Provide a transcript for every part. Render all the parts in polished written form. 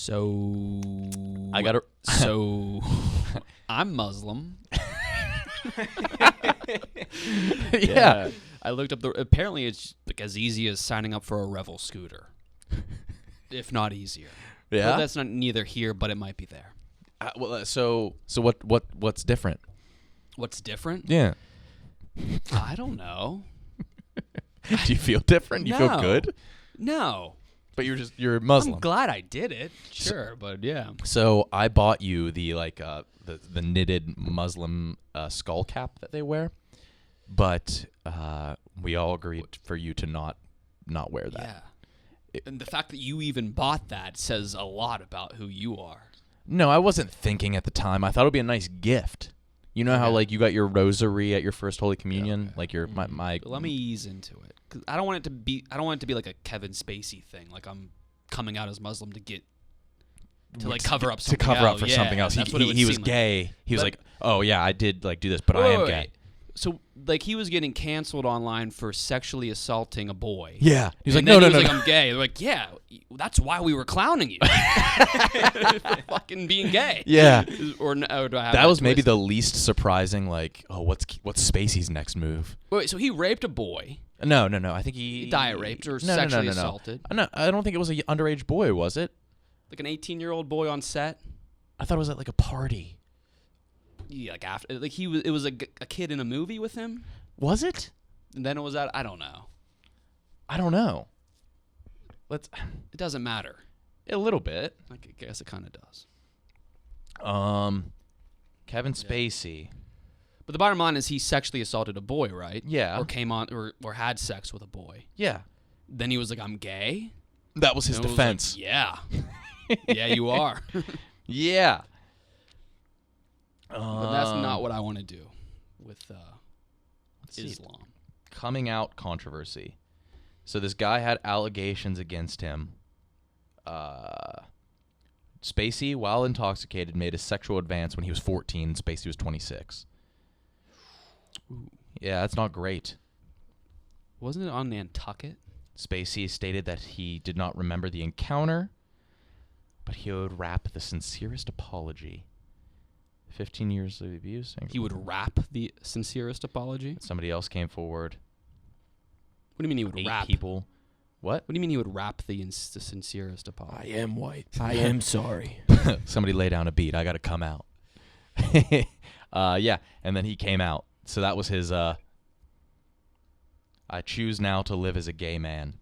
So I got So I'm Muslim. Yeah. I looked up apparently it's like as easy as signing up for a Revel scooter, if not easier. Yeah. Well, that's not neither here, but it might be there. So what's different? What's different? Yeah. I don't know. Do you feel different? You feel No. good? No. But you're Muslim. I'm glad I did it. Sure, but yeah. So I bought you the the knitted Muslim skull cap that they wear, but we all agreed for you to not wear that. Yeah. And the fact that you even bought that says a lot about who you are. No, I wasn't thinking at the time. I thought it would be a nice gift. You know how like you got your rosary at your first Holy Communion, like your my. Let me ease into it. 'Cause I don't want it to be like a Kevin Spacey thing. Like I'm coming out as Muslim to like cover up something up for something else. He was gay. He was like, oh yeah, I did like do this, but I am gay. So like he was getting canceled online for sexually assaulting a boy. Yeah, he's like, no. No. Like, I'm gay. They're like, yeah, that's why we were clowning you, for fucking being gay. Yeah. Or do I have that was maybe twisted? the least surprising. Like, oh, what's Spacey's next move? Wait, so he raped a boy. No. I think he Diet raped or sexually assaulted. No, I don't think it was an underage boy, was it? Like an 18-year-old boy on set. I thought it was at like a party. Yeah, like after, like it was a kid in a movie with him. Was it? And then it was I don't know. I don't know. It doesn't matter. A little bit. I guess it kind of does. Kevin Spacey. But the bottom line is he sexually assaulted a boy, right? Yeah. Or came on or had sex with a boy. Yeah. Then he was like, I'm gay. That was his And it was defense. like, yeah. Yeah, you are. Yeah. But that's not what I want to do with see. Islam. Coming out controversy. So this guy had allegations against him. Spacey, while intoxicated, made a sexual advance when he was 14. Spacey was 26. Ooh. Yeah, that's not great. Wasn't it on Nantucket? Spacey stated that he did not remember the encounter, but he would rap the sincerest apology. 15 years of abuse. He would rap the sincerest apology? Somebody else came forward. What do you mean he would 8 rap? people. What? What do you mean he would rap the sincerest apology? I am white. I am sorry. Somebody lay down a beat. I got to come out. Yeah, and then he came out. So that was his, I choose now to live as a gay man.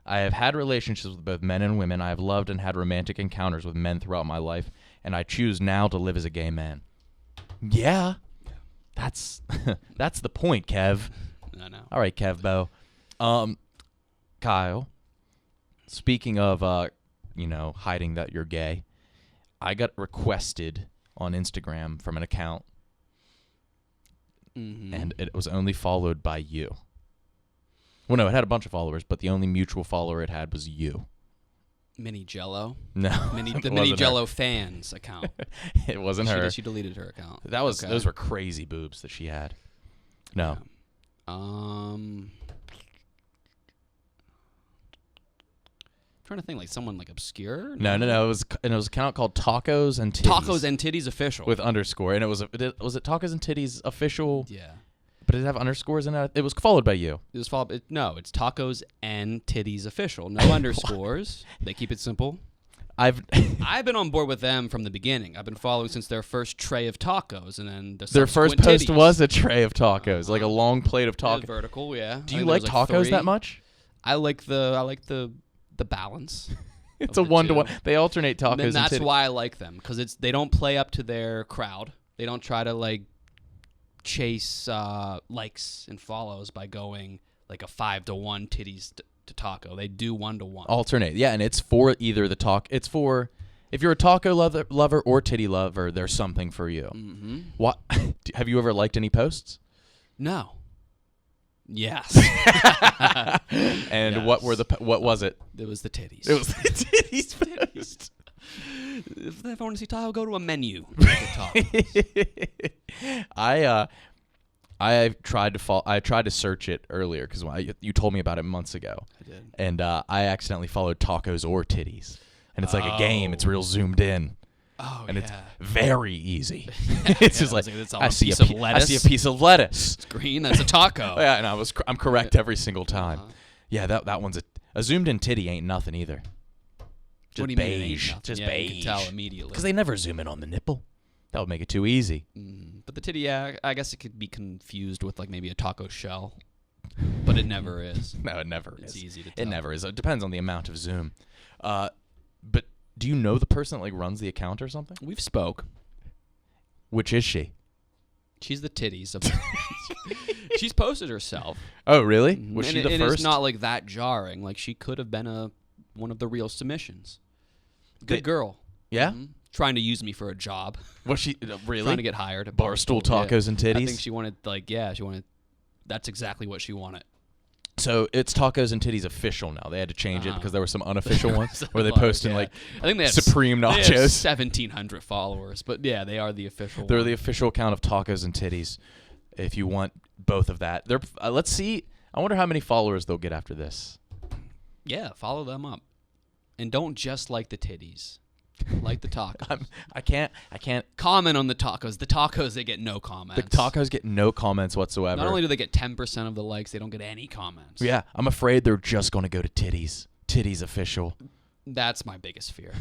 I have had relationships with both men and women. I have loved and had romantic encounters with men throughout my life, and I choose now to live as a gay man. Yeah. That's the point, Kev. I know. All right, Kev Bo. Kyle, speaking of, hiding that you're gay, I got requested on Instagram from an account, and it was only followed by you. Well, no, it had a bunch of followers, but the only mutual follower it had was you. Mini Jello? No. The Mini Jello fans account. It wasn't her. She deleted her account. Those were crazy boobs that she had. No. Yeah. Trying to think like someone like obscure. No. It was an account called Tacos and Titties. Tacos and Titties official with underscore, and was it Tacos and Titties official? Yeah. But did it have underscores in it? It was followed by you. It was followed. No, it's Tacos and Titties official. No underscores. They keep it simple. I've been on board with them from the beginning. I've been following since their first tray of tacos, and then their first post titties. was a tray of tacos, like a long plate of tacos. Vertical, yeah. Do you like tacos that much? I like the balance. It's a 1-to-1. They alternate tacos. And that's titties. why I like them, because they don't play up to their crowd. They don't try to like chase likes and follows by going like a 5-to-1 titties to taco. They do 1-to-1. Alternate, yeah, and it's for either the talk. It's for if you're a taco lover or titty lover, there's something for you. Mm-hmm. What? Have you ever liked any posts? No. Yes. And Yes. what was it? It was the titties. It was the titties post. If I want to see taco, go to a menu. I tried to search it earlier because you told me about it months ago. I did. And I accidentally followed Tacos or Titties. and it's like a game. It's real zoomed in. Oh, and yeah. it's very easy. It's just like it's I a see piece a of lettuce. I see a piece of lettuce. It's green. That's a taco. Yeah, and I'm correct every single time. Uh-huh. Yeah, that one's a zoomed in titty ain't nothing either. Just What do you mean it ain't beige. nothing? Just Yeah, beige. you can tell immediately. Because they never zoom in on the nipple. That would make it too easy. But the titty, yeah, I guess it could be confused with like maybe a taco shell, but it never is. No, it never It's is. easy to tell. It never is. It depends on the amount of zoom. But do you know the person that like runs the account or something? We've spoke. Which is she? She's the titties. She's posted herself. Oh, really? Was and she the and first? it's not like that jarring. Like she could have been one of the real submissions. Good girl. Yeah? Trying to use me for a job. Was she really? Trying to get hired. at Barstool tacos and titties? I think she wanted that's exactly what she wanted. So it's tacos and titties official now. They had to change it because there were some unofficial ones where they Others, posted yeah. like I think they have Supreme They have nachos. 1,700 followers, but yeah, they are the official. They're one. the official account of tacos and titties. If you want both of that, they're let's see. I wonder how many followers they'll get after this. Yeah, follow them up, and don't just like the titties, like the tacos. I can't. Comment on the tacos. The tacos, they get no comments. The tacos get no comments whatsoever. Not only do they get 10% of the likes, they don't get any comments. Yeah, I'm afraid they're just going to go to titties. Titties official. That's my biggest fear.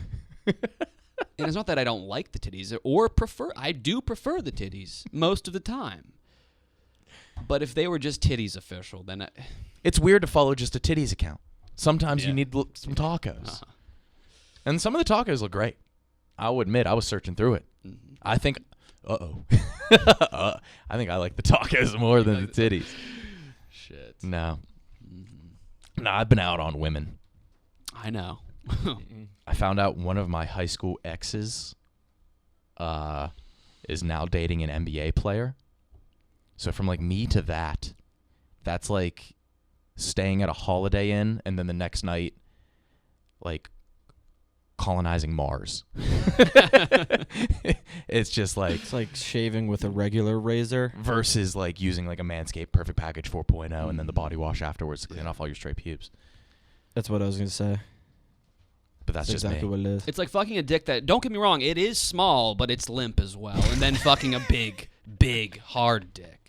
And it's not that I don't like the titties or prefer. I do prefer the titties most of the time. But if they were just titties official, then It's weird to follow just a titties account. Sometimes you Yeah. need some tacos. And some of the tacos look great. I'll admit, I was searching through it. I think, I think I like the tacos more than the titties. shit. No. No, I've been out on women. I know. I found out one of my high school exes is now dating an NBA player. So from like me to that's like staying at a Holiday Inn and then the next night, like colonizing Mars. It's just like It's like shaving with a regular razor. versus like using like a Manscaped Perfect Package 4.0 and then the body wash afterwards to clean off all your stray pubes. That's what I was gonna say. But that's just exactly me. what it is. It's like fucking a dick that, don't get me wrong, it is small, but it's limp as well. And then fucking a big, hard dick.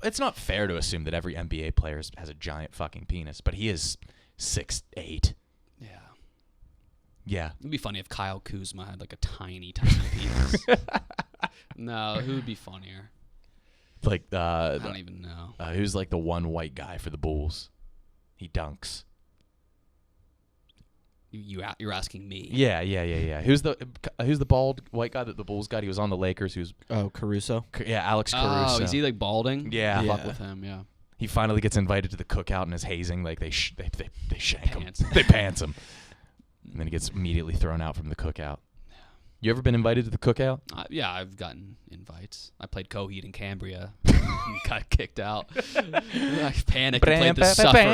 It's not fair to assume that every NBA player has a giant fucking penis, but he is 6'8". Yeah. Yeah. It'd be funny if Kyle Kuzma had like a tiny penis. No, who would be funnier? Like I don't even know. who's like the one white guy for the Bulls? He dunks. You're asking me. Yeah. Who's the bald white guy that the Bulls got? He was on the Lakers. Oh, Caruso. Yeah, Alex Caruso. Oh, is he like balding? Yeah. Fuck with him, yeah. He finally gets invited to the cookout and is hazing. Like they shank him. Pants. They pants him. And then he gets immediately thrown out from the cookout. You ever been invited to the cookout? Yeah, I've gotten invites. I played Coheed in Cambria. And got kicked out. I panicked and played the Suffering.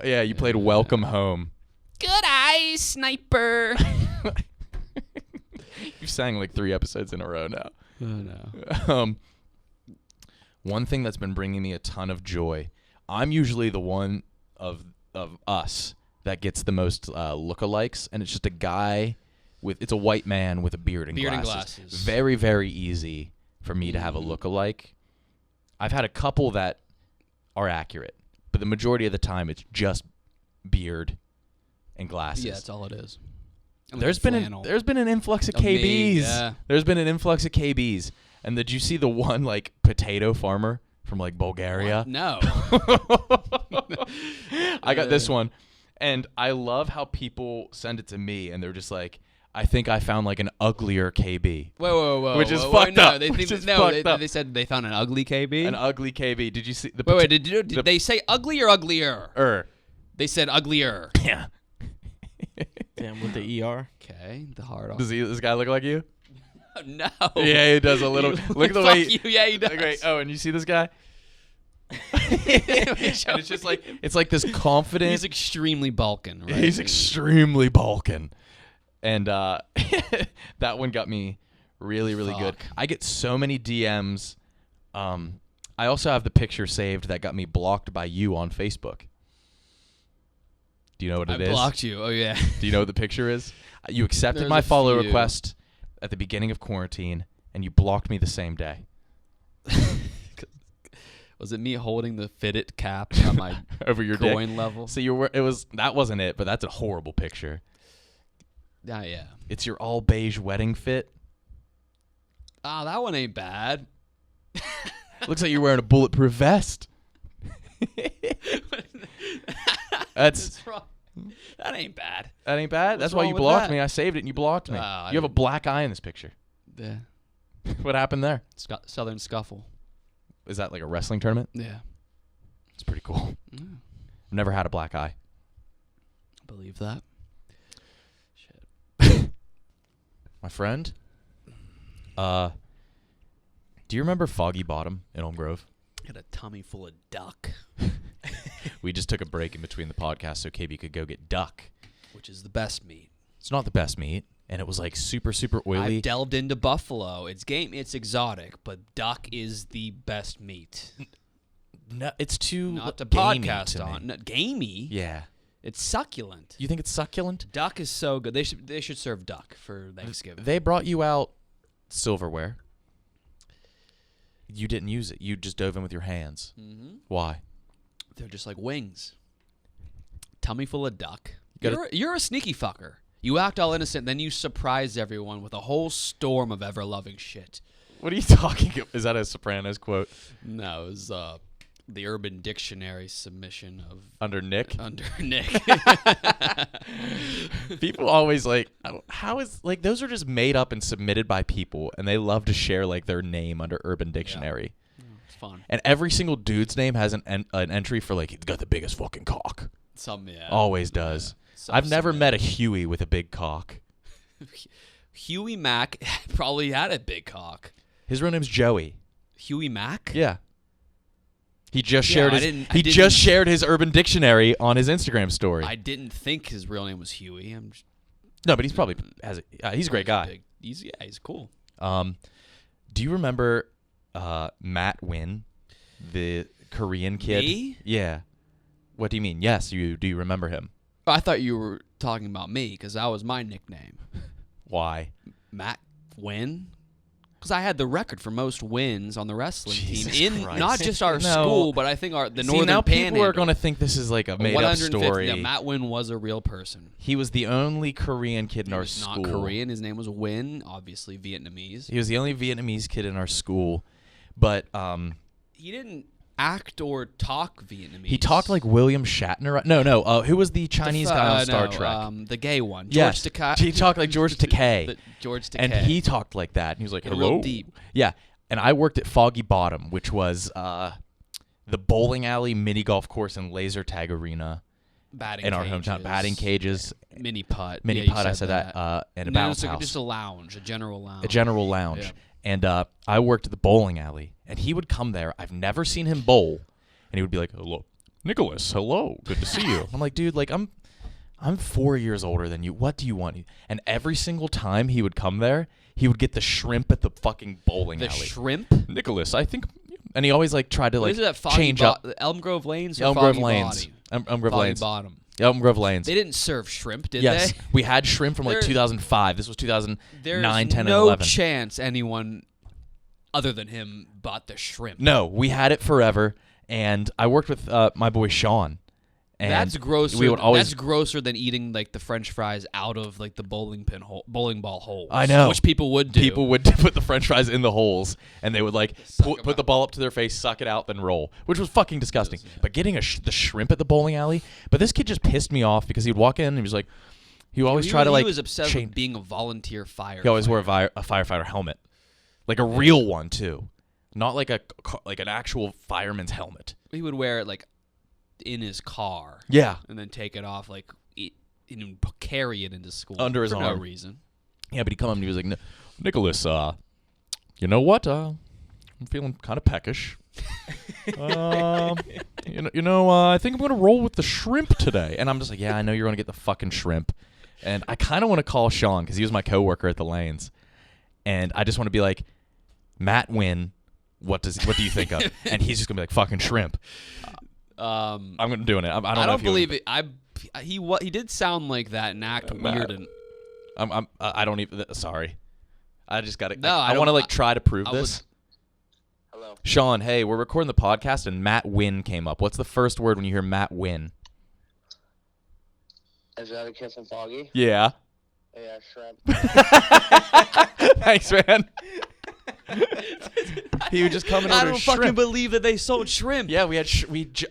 Yeah, you played Welcome Home. Good eye, sniper. You've sang like 3 episodes in a row now. Oh, no. One thing that's been bringing me a ton of joy. I'm usually the one of us that gets the most lookalikes, and it's just a guy it's a white man with a beard and glasses. Very, very easy for me to have a lookalike. I've had a couple that are accurate, but the majority of the time it's just beard and glasses. Yeah, that's all it is. There's been an influx of Of me, KBs. yeah. There's been an influx of KBs. And did you see the one like potato farmer from like Bulgaria? What? No. I got this one, and I love how people send it to me, and they're just like, "I think I found like an uglier KB." Whoa. Which is whoa, fucked no, up. They Which think is no. fucked They, up. they said they found an ugly KB. An ugly KB. Did you see the? Wait. Did they say ugly or uglier? They said uglier. Yeah. Damn, with the ER. Okay, the hard. Does this guy look like you? No. Yeah, he does a little. Look at the way. Fuck you. Yeah, he does. Okay. Oh, and you see this guy? And it's just like this confident. He's extremely Balkan, right? He's extremely Balkan. And that one got me really, really good. Fuck. I get so many DMs. I also have the picture saved that got me blocked by you on Facebook. Do you know what I it is? blocked you. Oh yeah. Do you know what the picture is? You accepted There's my a follow few. request at the beginning of quarantine, and you blocked me the same day. Was it me holding the fitted cap on my Over your dick. groin level? So that wasn't it, but that's a horrible picture. Yeah. It's your all beige wedding fit. Oh, that one ain't bad. Looks like you're wearing a bulletproof vest. That's wrong. That ain't bad. That ain't bad. What's That's why wrong you with blocked that? me. I saved it and you blocked me. I You have a didn't- black eye in this picture. Yeah. What happened there? Southern Scuffle. Is that like a wrestling tournament? Yeah. It's pretty cool. Yeah. I've never had a black eye. Believe that. My friend, do you remember Foggy Bottom in Elm Grove? Got a tummy full of duck, We just took a break in between the podcast so KB could go get duck. which is the best meat. It's not the best meat, and it was like super, super oily. I've delved into buffalo. It's exotic, but duck is the best meat. No, it's too Not to gamey podcast to me. on. Not gamey. Yeah. It's succulent. You think it's succulent? Duck is so good. They should serve duck for Thanksgiving. They brought you out silverware. You didn't use it. You just dove in with your hands. Mm-hmm. Why? They're just like wings. Tummy full of duck. gotta- You're a sneaky fucker. You act all innocent, then you surprise everyone with a whole storm of ever-loving shit. What are you talking about? Is that a Sopranos quote? No, it was the Urban Dictionary submission of Under Nick? under Nick. People always like, how is, like, those are just made up and submitted by people, and they love to share, like, their name under Urban Dictionary. It's fun. And every single dude's name has an entry for, like, he's got the biggest fucking cock. Yeah. Always does. Yeah. I've never met a Huey with a big cock. Huey Mack probably had a big cock. His real name's Joey. Huey Mack? Yeah. He just Yeah, shared I his didn't- he just shared his Urban Dictionary on his Instagram story. I didn't think his real name was Huey. I'm just, No, but he's probably he's a great guy. He's cool. Do you remember Matt Wynn, the Korean kid? Me? Yeah. What do you mean? Yes, you do. You remember him? I thought you were talking about me because that was my nickname. Why? Matt Wynn? Because I had the record for most wins on the wrestling Jesus team in Christ. not just our No. school, but I think the See, Northern now people Panhandle. are going to think this is like a made up 150 story. Yeah, Matt Wynn was a real person. He was the only Korean kid in He our was school. not Korean. His name was Wynn, obviously Vietnamese. He was the only Vietnamese kid in our school, but He didn't act or talk Vietnamese. he talked like William Shatner. No. Who was the Chinese guy on Star Trek? The gay one. Yes. George Takei. He talked like George Takei. George Takei. And he talked like that. And he was like, Get hello. real deep. Yeah. And I worked at Foggy Bottom, which was the bowling alley, mini golf course, and laser tag arena Batting in our cages. hometown. Batting cages. Mini putt. Mini Yeah, you putt, I said that. And a No, bounce it's like house. just a lounge, a general lounge. A general lounge. Yeah. And I worked at the bowling alley. And he would come there. I've never seen him bowl. And he would be like, hello, Nicholas, hello, good to see you. I'm like, dude, like, I'm 4 years older than you. What do you want? And every single time he would come there, he would get the shrimp at the fucking bowling The alley. shrimp? Nicholas, I think, and he always like tried to What like is it, Foggy change up Elm Grove Lanes or Elm Grove Foggy Lanes. Body? Elm Grove Foggy Lanes. Bottom. Elm Grove Lanes. They didn't serve shrimp, did Yes, they? we had shrimp from like There- 2005. This was 2009, There's 10, no and 11. chance anyone other than him bought the shrimp. No, we had it forever. And I worked with my boy Sean. And That's grosser. We would always. That's grosser than eating like the French fries out of like the bowling ball holes. I know. Which people would do. People would put the French fries in the holes, and they would like Suck 'em put the out. ball up to their face, suck it out, then roll, which was fucking disgusting. But getting the shrimp at the bowling alley, but this kid just pissed me off because he'd walk in and he was like, he would always try to like. He was obsessed change- with being a volunteer firefighter. He always wore a firefighter helmet, like a real one too, not like an actual fireman's helmet. He would wear it like in his car. Yeah, And then take it off like and carry it into school Under his for no arm. reason. yeah. But he'd come up and he was like, Nicholas, you know what? I'm feeling kind of peckish. I think I'm gonna roll with the shrimp today. And I'm just like, yeah, I know you're gonna get the fucking shrimp. And I kind of want to call Sean because he was my coworker at the Lanes, and I just want to be like, Matt Wynn, what do you think of? And he's just gonna be like, fucking shrimp. I'm gonna doing it. I don't know I if don't he'll- believe it. I he did sound like that and act Matt. weird. And I don't even. Sorry. I just got to. No, I I want to don't- try to prove I this. Hello. Sean, hey, we're recording the podcast and Matt Wynn came up. What's the first word when you hear Matt Wynn? Is that a kiss and Foggy? Yeah. Yeah, shrimp. Thanks, man. He would just come and I order don't shrimp. fucking believe that they sold shrimp. Yeah, we had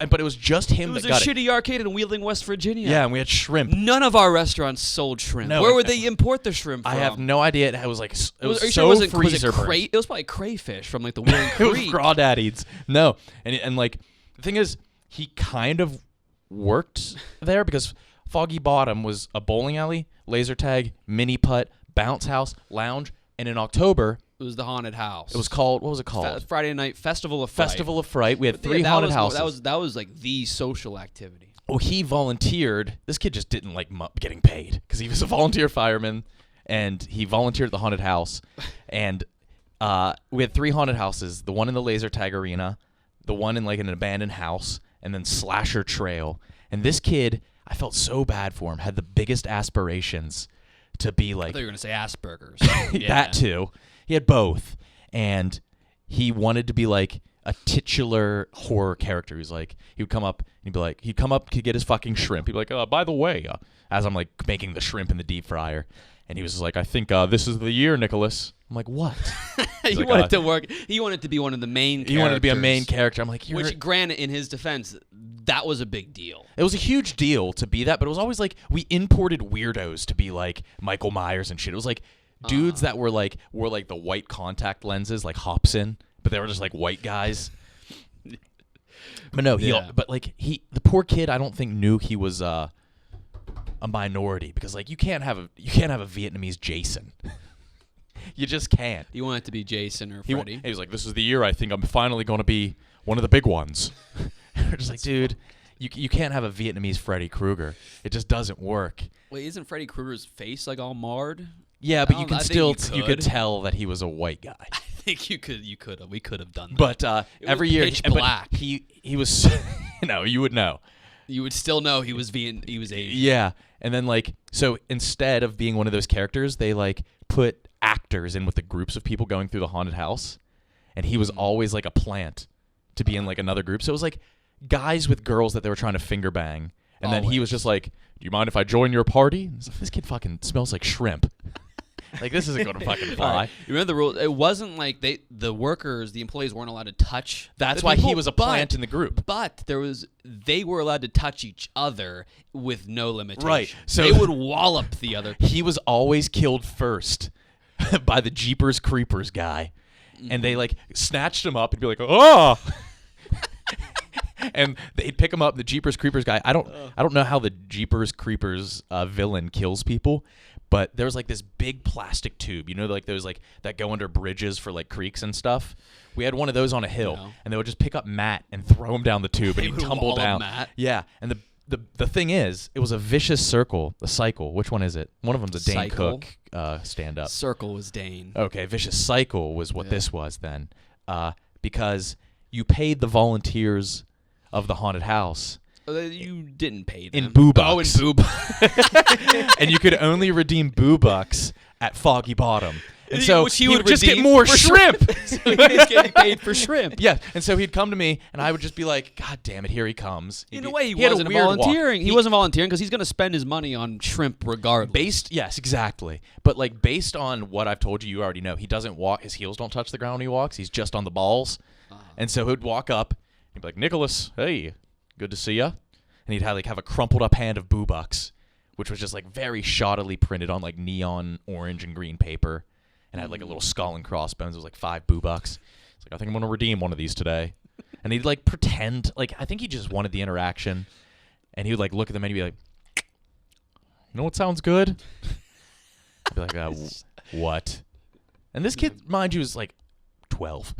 but it was just It him was that a got shitty arcade in Wheeling, West Virginia. Yeah, and we had shrimp. None of our restaurants sold shrimp. No, Where would they import the shrimp from? I have no idea. It was like it was Are you so sure it wasn't freezer burnt. It was probably crayfish from like the Wheeling It was Creek. crawdaddies. No, and like the thing is, he kind of worked there because Foggy Bottom was a bowling alley, laser tag, mini putt, bounce house, lounge, and in October It was the haunted house. it was called, what was it called? Friday night Festival of Fright. Festival of Fright. We had Yeah, three that haunted was, houses. That was like the social activity. Oh, he volunteered. This kid just didn't like getting paid because he was a volunteer fireman, and he volunteered at the haunted house. And we had three haunted houses: the one in the laser tag arena, the one in like an abandoned house, and then Slasher Trail. And this kid, I felt so bad for him. Had the biggest aspirations to be I like thought you were gonna say Asperger's. that too. He had both, and he wanted to be like a titular horror character. He's like, he would come up and he'd come up to get his fucking shrimp. He'd be like, by the way, as I'm like making the shrimp in the deep fryer, and he was just like, I think this is the year, Nicholas. I'm like, what? He like, wanted to work. He wanted to be one of the main. He wanted to be a main characters, character. I'm like, Which, granted, in his defense, that was a big deal. it was a huge deal to be that, but it was always like we imported weirdos to be like Michael Myers and shit. It was like dudes that wore like the white contact lenses, like Hobson, but they were just like white guys. But no, Yeah. The poor kid, I don't think knew he was a minority because like you can't have a Vietnamese Jason. You just can't. You want it to be Jason or He Freddy. was like, this is the year I think I'm finally going to be one of the big ones. We're just like, dude, you can't have a Vietnamese Freddy Krueger. It just doesn't work. Wait, isn't Freddy Krueger's face like all marred? Yeah, but you can I think still you could could. tell that he was a white guy. I think you could. We could have done that. But was every year, pitch but black. he was no, you would know. You would still know he was Asian. Yeah, and then like so instead of being one of those characters, they like put actors in with the groups of people going through the haunted house, and he was always like a plant to be in like another group. So it was like guys with girls that they were trying to finger bang, and then he was just like, "Do you mind if I join your party?" And it's like, this kid fucking smells like shrimp. Like this isn't going to fucking fly. You remember the rule? It wasn't like the employees weren't allowed to touch. That's the why people, he was a plant in the group. But they were allowed to touch each other with no limitation. Right, so- they would wallop the other. He was always killed first by the Jeepers Creepers guy. And they like snatched him up and be like, "Oh!" And they'd pick him up. The Jeepers Creepers guy. I don't know how the Jeepers Creepers villain kills people, but there was like this big plastic tube. You know, like those like that go under bridges for like creeks and stuff. We had one of those on a hill, No. and they would just pick up Matt and throw him down the tube, and They he'd would tumble wallop down. Matt? Yeah, and the thing is, it was a vicious cycle. Which one is it? One of them's a Dane Cycle? Cook stand up. Circle was Dane. Okay, vicious cycle was what this was then, because you paid the volunteers of the haunted house You didn't pay them. in boo Oh, in bucks, boo bucks. and you could only redeem boo bucks at Foggy Bottom, and so Which he he would would just get redeem more for shrimp. so he was getting paid for shrimp. Yeah, and so he'd come to me, and I would just be like, "God damn it, here he comes." In a way, he had a wasn't weird walk. volunteering. He wasn't volunteering because he's going to spend his money on shrimp regardless. Yes, exactly. But like based on what I've told you, you already know he doesn't walk. His heels don't touch the ground when he walks. He's just on the balls, and so he'd walk up. He'd be like, "Nicholas, hey, good to see ya." And he'd have a crumpled up hand of boo bucks, which was just like very shoddily printed on like neon orange and green paper, and had like a little skull and crossbones. It was like 5 boo bucks. It's like, I think I'm gonna redeem one of these today. And he'd like pretend like I think he just wanted the interaction, and he would like look at them and he'd be like, "You know what sounds good?" I'd be like, "What?" And this kid, mind you, is like 12.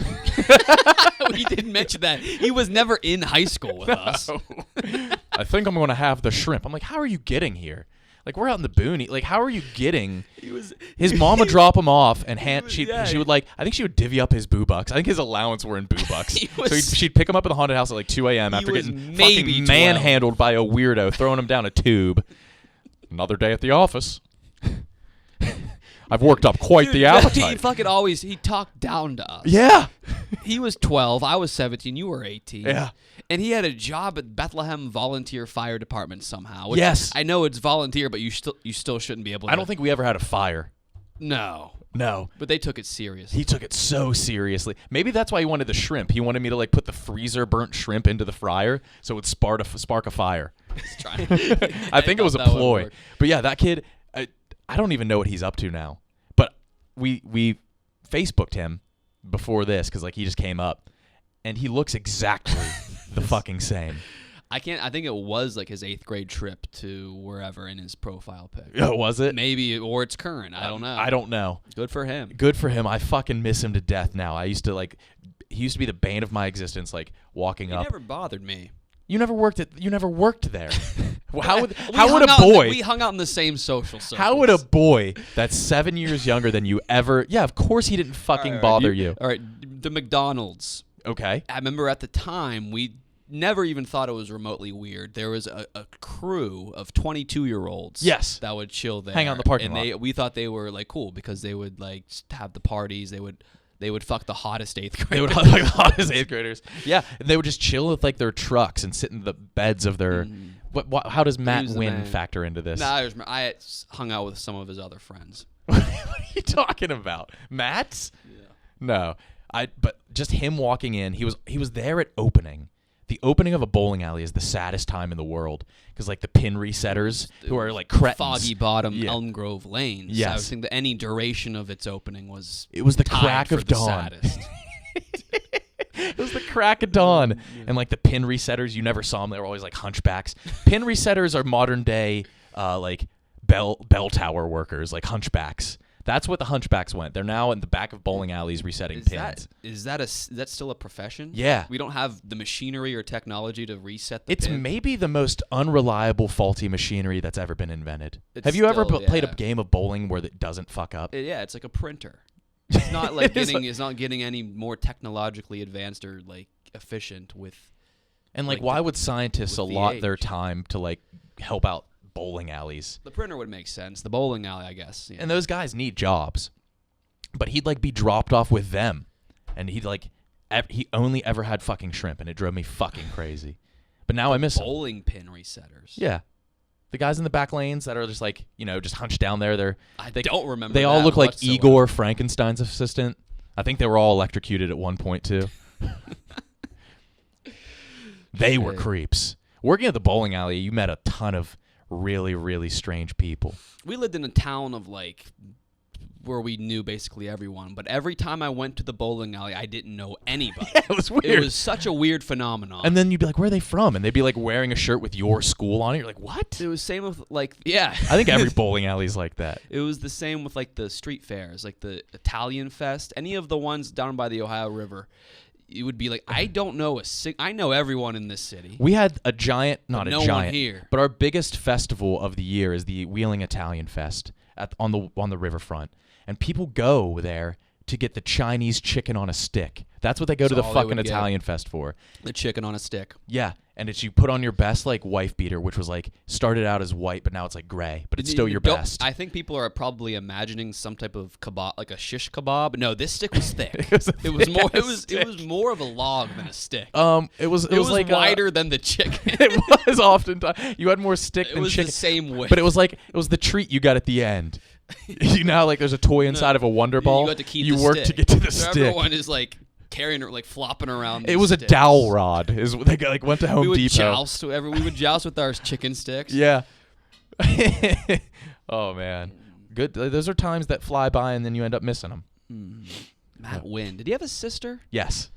He didn't mention that. He was never in high school with us. I think I'm going to have the shrimp. I'm like, how are you getting here? Like, we're out in the boonies. Like, how are you getting? was His mom would drop him off, and yeah. she would like. I think she would divvy up his boo bucks. I think his allowance were in boo bucks. was- She'd pick him up at the haunted house at like 2 a.m. after was getting maybe fucking 12. manhandled by a weirdo, throwing him down a tube. Another day at the office. I've worked up quite the He appetite. fucking always he talked down to us. Yeah. He was 12. I was 17. You were 18. Yeah. And he had a job at Bethlehem Volunteer Fire Department somehow. Which Yes. I know it's volunteer, but you still shouldn't be able to. I don't think we ever had a fire. No. No. But they took it seriously. He took it so seriously. Maybe that's why he wanted the shrimp. He wanted me to like put the freezer burnt shrimp into the fryer so it would spark a fire. I think it was a ploy. But yeah, that kid, I don't even know what he's up to now. But we Facebooked him before this because like he just came up, and he looks exactly the fucking same. I think it was like his 8th grade trip to wherever in his profile pic. Oh, was it? Maybe, or it's current. I don't know. I don't know. Good for him. Good for him. I fucking miss him to death now. He used to be the bane of my existence, like walking He up. never bothered me. You never worked there. How would We hung out in the same social circles. How would a boy that's 7 years younger than you ever? Yeah, of course he didn't fucking bother you. All right, the McDonald's. Okay. I remember at the time we never even thought it was remotely weird. There was a crew of 22-year-olds. Yes. That would chill there. Hang out in the parking lot. And we thought they were like cool because they would like have the parties. They would fuck the hottest 8th graders. They would like the hottest 8th graders. Yeah, and they would just chill with like their trucks and sit in the beds of their. What? How does Matt Who's the Wynn man? factor into this? Nah, I hung out with some of his other friends. What are you talking about, Matt? Yeah. No, but just him walking in. He was there at opening. The opening of a bowling alley is the saddest time in the world because like the pin resetters who are like cretins. Foggy Bottom, Yeah. Elm Grove Lanes. Yes. I was thinking that any duration of its opening was. It was the tied crack for of the dawn. saddest. It was the crack of dawn. And like the pin resetters, you never saw them. They were always like hunchbacks. Pin resetters are modern day like bell tower workers, like hunchbacks. That's what the hunchbacks went. They're now in the back of bowling alleys resetting pins. Is that still a profession? Yeah. We don't have the machinery or technology to reset the It's pin? maybe the most unreliable, faulty machinery that's ever been invented. It's Have you ever still, played a yeah. game of bowling where it doesn't fuck up? Yeah, it's like a printer. It's not like It's it's not getting any more technologically advanced or like efficient with. And like, like why the- would scientists with the allot their age. time to like help out bowling alleys? The printer would make sense. The bowling alley, I guess. And those guys need jobs. But he'd like be dropped off with them, and he'd like he only ever had fucking shrimp, and it drove me fucking crazy. But now I miss him. bowling pin resetters. Yeah, the guys in the back lanes that are just like just hunched down there. They don't remember. They all that look like whatsoever. Igor, Frankenstein's assistant. I think they were all electrocuted at one point too. They were Shit. creeps. Working at the bowling alley, you met a ton of really, really strange people. We lived in a town of like where we knew basically everyone, but every time I went to the bowling alley, I didn't know anybody. Yeah, it was weird. It was such a weird phenomenon. And then you'd be like, where are they from? And they'd be like wearing a shirt with your school on it. You're like, what? it was same with like I I think every bowling alley's like that. It was the same with like the street fairs, like the Italian Fest, any of the ones down by the Ohio River. It would be like I don't know I know everyone in this city. We had a giant, not a no one giant, here. but our biggest festival of the year is the Wheeling Italian Fest on the riverfront. And people go there to get the Chinese chicken on a stick. That's what they go to That's the all they fucking would get. Italian Fest for. The chicken on a stick. Yeah, and it's you put on your best like wife beater, which was like started out as white, but now it's like gray, but it's still your best. I think people are probably imagining some type of kebab, like a shish kebab. No, this stick was thick. It was a It was more. thick-ass It was. stick. It was more of a log than a stick. It was like wider than the chicken. it was oftentimes you had more stick It than was chicken. the same width. But it was the treat you got at the end. You know, like there's a toy inside of a Wonder Ball. You got to keep. You the work stick. to get to the so stick. Everyone is like carrying her, like flopping around. It these was a sticks. dowel rod. Is they like went to Home We would Depot. joust. We would joust with our chicken sticks. Yeah. Oh man, good. Those are times that fly by and then you end up missing them. Matt Wynn. Did he have a sister? Yes,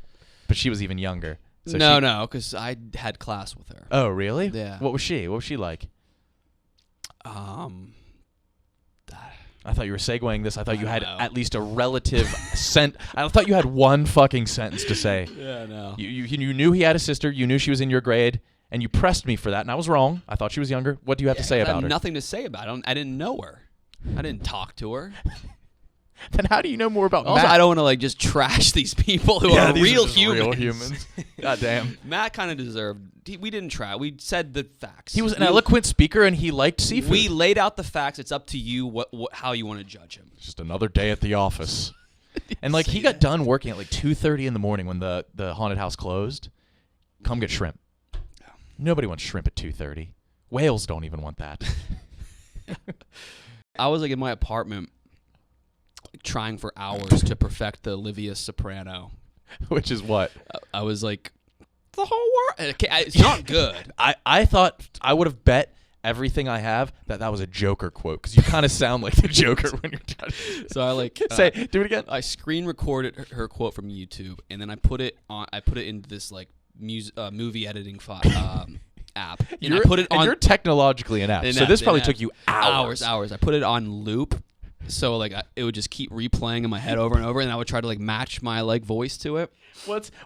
but she was even younger. So No, because I had class with her. Oh really? Yeah. What was she? What was she like? I thought you were segueing this. I thought you had know. at least a relative I thought you had one fucking sentence to say. Yeah, no. You knew he had a sister. You knew she was in your grade, and you pressed me for that, and I was wrong. I thought she was younger. What do you have to say I about have her? nothing to say about it. I didn't know her. I didn't talk to her. Then how do you know more about Also, Matt? I don't want to like just trash these people who Yeah, are these real just humans. Real humans. God damn. Matt kind of deserved. We didn't try. We said the facts. He was an We- eloquent speaker, and he liked seafood. We laid out the facts. It's up to you how you want to judge him. Just another day at the office. And like he got done working at like 2:30 in the morning when the haunted house closed. Come get shrimp. Nobody wants shrimp at 2:30. Whales don't even want that. I was like in my apartment, trying for hours to perfect the Olivia Soprano. Which is what? I was like, the whole world. Okay, it's not good. I thought I would have bet everything I have that was a Joker quote because you kind of sound like the Joker when you're done. So I like Do it again. I screen recorded her quote from YouTube, and then I put it into this like movie editing app. And I put it on. You're technologically inept, so this probably took you hours. Hours. I put it on loop, so like it would just keep replaying in my head over and over, and I would try to like match my like voice to it.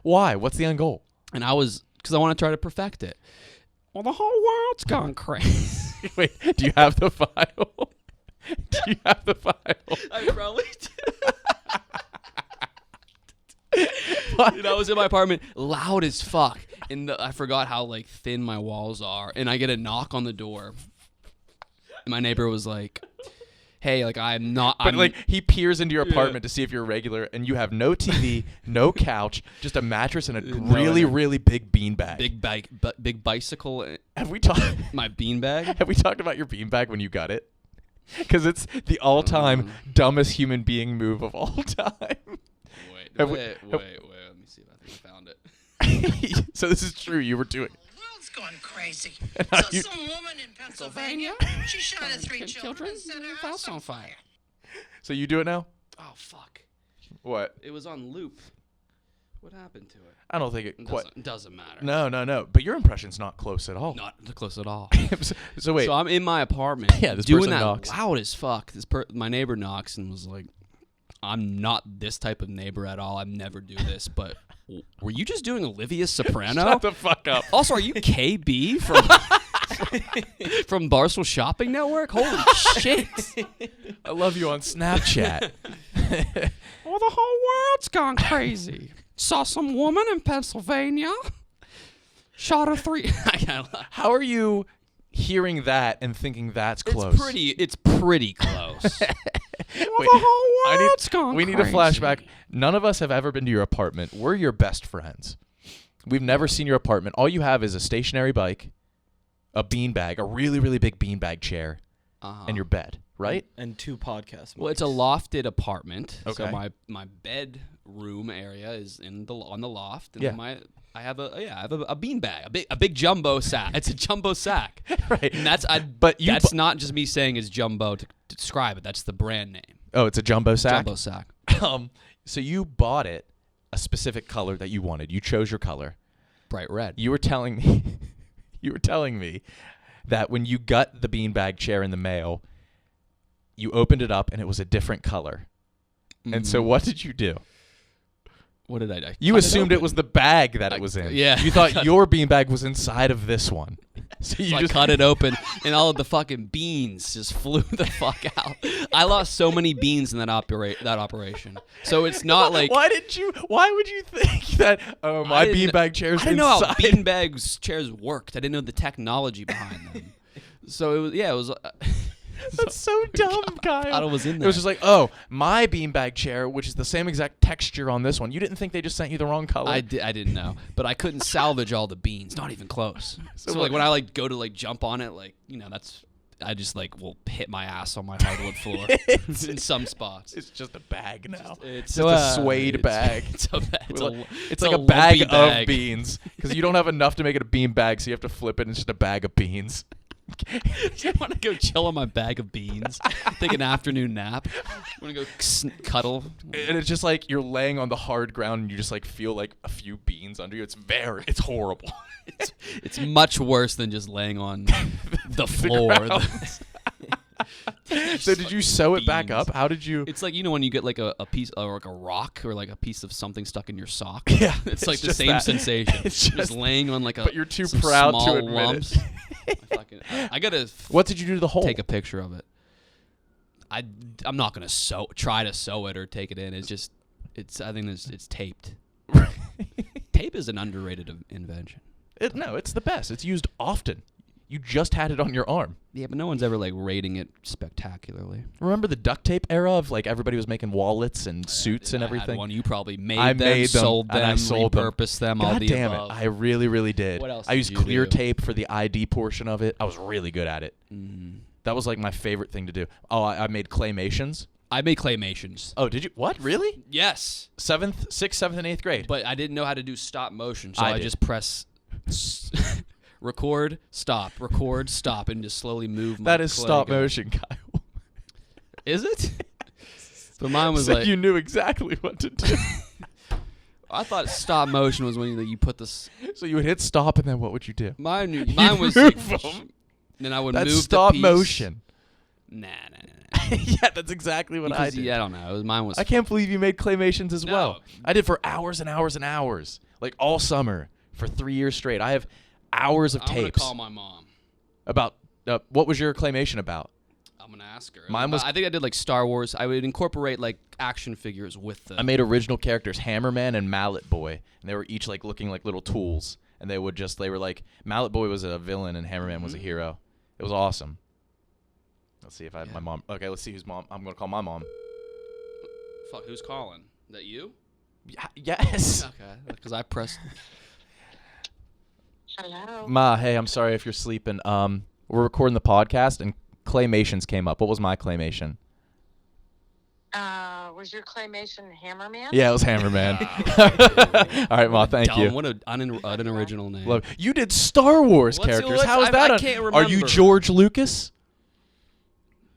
Why? What's the end goal? And because I want to try to perfect it. Well, the whole world's gone crazy. Wait, do you have the file? Do you have the file? I probably did. And I was in my apartment, loud as fuck, and I forgot how like thin my walls are. And I get a knock on the door, and my neighbor was like, "Hey, like I'm not." But like he peers into your apartment to see if you're regular, and you have no TV, no couch, just a mattress and a really big beanbag. big bicycle. Have we talked? My beanbag. Have we talked about your beanbag when you got it? Because it's the all-time dumbest human being move of all time. Wait. Let me see if I think I found it. So this is true. You were doing. The world's gone crazy. how So you- some woman in Pennsylvania, she shot her three children and set her house on fire. So you do it now? Oh fuck! What? It was on loop. What happened to it? I don't think it quite. Doesn't matter. No. But your impression's not close at all. Not close at all. So wait. So I'm in my apartment. Yeah, this doing person that knocks. loud as fuck. My neighbor knocks and was like, "I'm not this type of neighbor at all. I never do this." But were you just doing Olivia Soprano? Shut the fuck up. Also, are you KB from from Barstool Shopping Network? Holy shit! I love you on Snapchat. Well, the whole world's gone crazy. Saw some woman in Pennsylvania. Shot her three. How are you hearing that and thinking that's close? It's pretty close. Wait, the whole world's gone we need a crazy. flashback. None of us have ever been to your apartment. We're your best friends. We've never seen your apartment. All you have is a stationary bike, a beanbag, a really big beanbag chair, and your bed, right? And 2 podcasts. Well, it's a lofted apartment. Okay. So my bedroom area is on the loft, and Yeah. then I have a beanbag, a big jumbo sack. It's a jumbo sack, Right. and that's not just me saying it's jumbo to describe it. That's the brand name. Oh, it's a jumbo sack? Jumbo sack. So you bought it a specific color that you wanted. You chose your color. Bright red. You were telling me that when you got the beanbag chair in the mail, you opened it up and it was a different color. And so what did you do? What did I do? You assumed it was the bag that it was in. yeah. You thought your beanbag was inside of this one. So you So I just cut it open, and all of the fucking beans just flew the fuck out. I lost so many beans in that operation. So it's not like Why would you think that my beanbag chair's I didn't know how inside? beanbags chairs worked. I didn't know the technology behind them. So it was. That's so dumb, Kyle. thought it was in It there. was just like, oh, my beanbag chair, which is the same exact texture on this one. You didn't think they just sent you the wrong color? I didn't know, but I couldn't salvage all the beans. Not even close. So like when I like go to like jump on it, like I just like will hit my ass on my hardwood floor in some spots. It's just a bag now. It's just a suede bag. It's like a bag of beans because you don't have enough to make it a bean bag, so you have to flip it and it's just a bag of beans. I want to go chill on my bag of beans, take an afternoon nap. I want to go cuddle. And it's just like you're laying on the hard ground and you just like feel like a few beans under you. It's horrible. It's much worse than just laying on the floor. So did you sew it back Beans. up? How did you? It's like, when you get like a piece or like a rock or like a piece of something stuck in your sock. Yeah, it's like the just same that. sensation. It's just just- laying on like a. but you're too some proud to small admit it. lumps. I gotta What did you do to the hole? take a picture of it. I'm not gonna try to sew it or take it in. I think it's taped. Tape is an underrated invention. No, it's the best. It's used often. You just had it on your arm. Yeah, but no one's ever like rating it spectacularly. Remember the duct tape era of like everybody was making wallets and suits and I had everything? one. You probably made I them, made them, sold and them, I sold them. repurposed them. all God the damn above. it. I really, really did. What else I did used you clear do? tape for the ID portion of it. I was really good at it. That was like my favorite thing to do. Oh, I made claymations. I made claymations. Oh, did you? What? Really? Yes, 6th, 7th, and 8th grade. but I didn't know how to do stop motion, so I I did. just press record, stop, and just slowly move. My That is clay stop gun. motion, Kyle. Is it? But mine was So like you knew exactly what to do. I thought stop motion was when you put this. So you would hit stop, and then what would you do? Mine You was like, move 'em. then I would That's move stop the piece. motion. Nah. Yeah, that's exactly what I Because, did. yeah, I don't know. Mine was. I can't believe you made claymations as No. well. I did for hours and hours and hours, like all summer for 3 years straight. I have hours of I'm gonna tapes call my mom. about what was your claymation about? I'm gonna ask her. Mine was- I think I did like Star Wars. I would incorporate like action figures with the. I made original characters, Hammerman and Mallet Boy, and they were each like looking like little tools, and they were like Mallet Boy was a villain and Hammerman was a hero. It was awesome. Let's see if I have my mom. Okay, let's see whose mom. I'm gonna call my mom. Fuck, who's calling? That you? Yes. Okay, because I pressed. Hello. Ma, hey, I'm sorry if you're sleeping. We're recording the podcast and claymations came up. What was my claymation? Was your claymation Hammerman? Yeah, it was Hammerman. All right, Ma, thank Dumb. you. What an unoriginal name. Love. You did Star Wars What's- characters. what's- How is I- that? I can't Are you remember. George Lucas?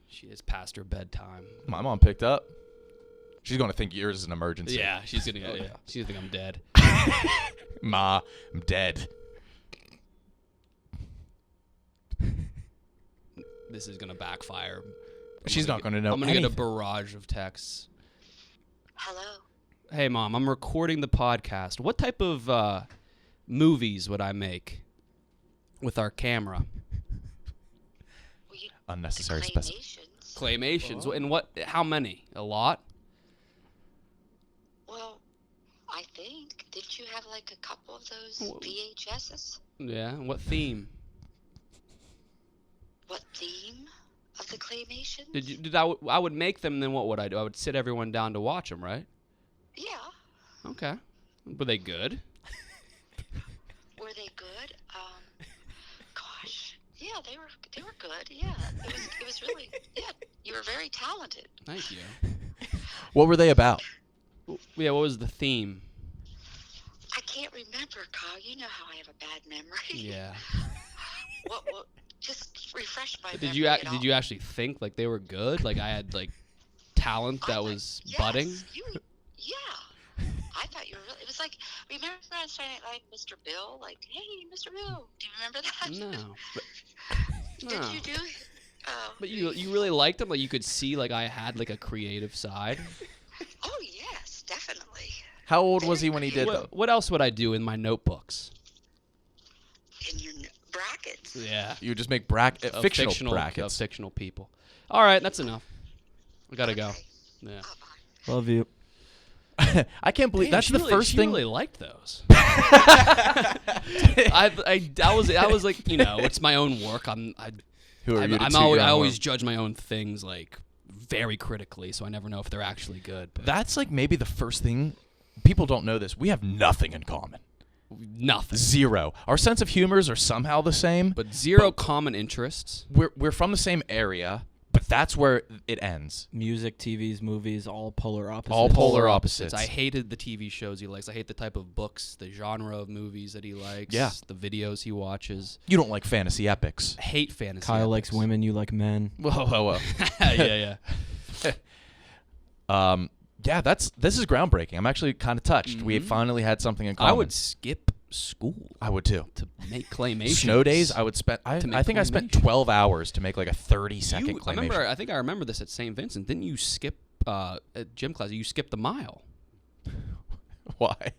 She is past her bedtime. My mom picked up. She's going to think yours is an emergency. Yeah, she's gonna. Yeah, she's gonna think I'm dead. Ma, I'm dead. This is gonna backfire. She's not going to know I'm gonna get a anything. barrage of texts. Hello. Hey, Mom, I'm recording the podcast. What type of movies would I make with our camera? Well, you Unnecessary specification. claymations. Claymations. And what? How many? A lot? Well, I think. Didn't you have like a couple of those Well- VHSs? Yeah. What theme? What theme of the claymation? I would make them. Then what would I do? I would sit everyone down to watch them, right? Yeah. Okay. Were they good? Were they good? Gosh. Yeah, they were good. Yeah. It was really. Yeah. You were very talented. Thank you. What were they about? Yeah. What was the theme? I can't remember, Kyle. You know how I have a bad memory. Yeah. What? Just refresh my memory. Did you at all. did you actually think like they were good? Like I had like talent that was budding? Yeah. I thought you were really. It was like, remember on Saturday Night Live, Mr. Bill? Like, hey, Mr. Bill. Do you remember that? No. Did No. you do? But you really liked them? Like you could see like I had like a creative side? Oh yes, definitely. How old was he when he did them? What else would I do in my notebooks? In your brackets. Yeah. You would just make Of fictional brackets. Of fictional people. All right, that's enough. I gotta go. Okay. Yeah. Bye. Love you. I can't believe Damn, that's she the really, first she thing. really liked those. I was like, it's my own work. Who are you to toot your I own always horn? judge my own things like very critically, so I never know if they're actually good. But That's like maybe the first thing. People don't know this. We have nothing in common. nothing. Zero. Our sense of humors are somehow the same. But zero common interests. We're from the same area, but that's where it ends. Music, TVs, movies, all polar opposites. All polar opposites. I hated the TV shows he likes. I hate the type of books, the genre of movies that he likes. Yeah. The videos he watches. You don't like fantasy epics. I hate fantasy. Kyle likes epics. women, you like men. Whoa, whoa, yeah. whoa. Yeah, this is groundbreaking. I'm actually kind of touched. We finally had something in common. I would skip school I would too. to make claymation. Snow days, I would spend. I think I spent 12 hours to make like a 30-second claymation. I think I remember this at St. Vincent. Didn't you skip at gym class? You skipped the mile. Why?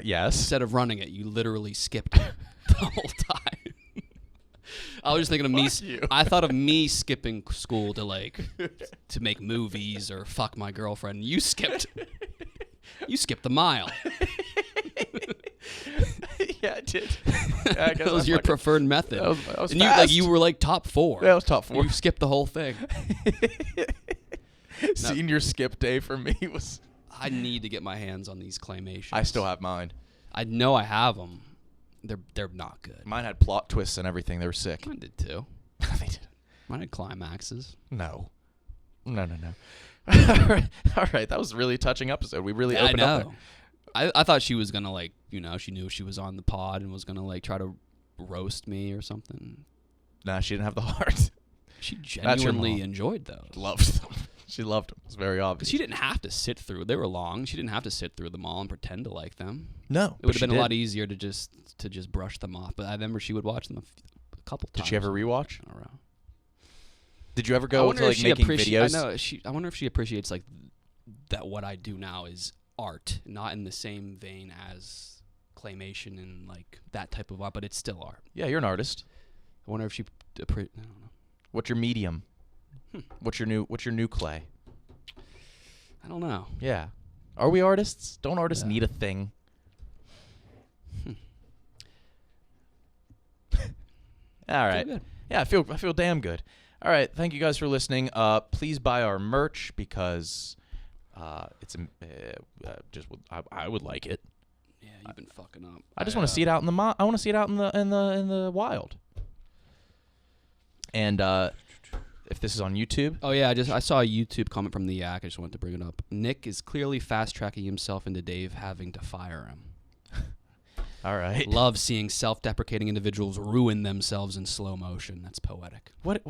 Yes. Instead of running it, you literally skipped it the whole time. I was just thinking of me. I thought of me skipping school to to make movies or fuck my girlfriend. You skipped the mile. Yeah, I did. Yeah, I guess That was your preferred method. I was and fast. you were like top 4. Yeah, I was top 4. You skipped the whole thing. Senior skip day for me was. I need to get my hands on these claymations. I still have mine. I know I have them. They're not good. Mine had plot twists and everything. They were sick. Mine did too. They did. Mine had climaxes. No. All right. That was a really touching episode. We really opened up there. I thought she was gonna she knew she was on the pod and was gonna try to roast me or something. Nah, she didn't have the heart. She That's your genuinely mom. enjoyed those. Loved them. She loved them. It's very obvious. Because she didn't have to sit through. They were long. She didn't have to sit through them all and pretend to like them. No, It would have been a lot easier to just brush them off. But I remember she would watch them a couple times. Did she ever rewatch? In a row. Did you ever go to making videos? I wonder if she appreciates that what I do now is art, not in the same vein as claymation and that type of art, but it's still art. Yeah, you're an artist. I wonder if she I don't know. What's your medium? What's your new clay? I don't know. Yeah. Are we artists? Don't artists need a thing? All right. Good. Yeah, I feel damn good. All right, thank you guys for listening. Please buy our merch because it's I would like it. Yeah, you've been fucking up. I just want to see it out in the I want to see it out in the wild. And if this is on YouTube. Oh yeah, I saw a YouTube comment from the Yak. I just wanted to bring it up. Nick is clearly fast tracking himself into Dave having to fire him. All right. Love seeing self-deprecating individuals ruin themselves in slow motion. That's poetic. What?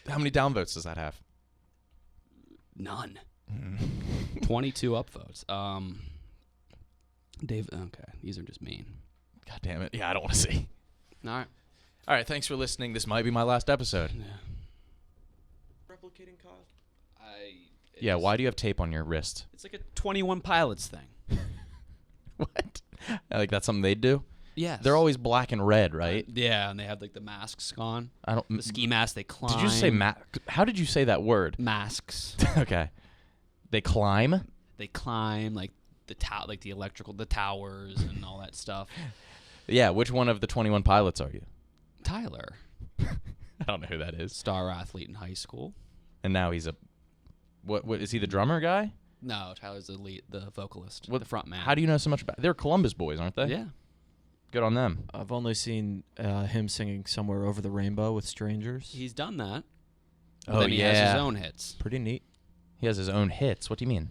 How many downvotes does that have? None. 22 upvotes. Dave. Okay, these are just mean. God damn it. Yeah, I don't want to see. All right. All right, thanks for listening. This might be my last episode. Yeah. Replicating Kyle. Yeah, why do you have tape on your wrist? It's like a 21 Pilots thing. What? That's something they'd do? Yeah. They're always black and red, right? Yeah, and they have the masks on. The ski mask. They climb. Did you say how did you say that word? Masks. Okay. They climb? They climb the electrical, the towers and all that stuff. Yeah, which one of the 21 Pilots are you? Tyler. I don't know who that is. Star athlete in high school. And now he's what is he, the drummer guy? No, Tyler's the vocalist, What, the front man. How do you know so much about? They're Columbus boys, aren't they? Yeah. Good on them. I've only seen him singing "Somewhere Over the Rainbow" with strangers. He's done that. But Oh, then he has yeah. his own hits. Pretty neat. He has his own hits. What do you mean?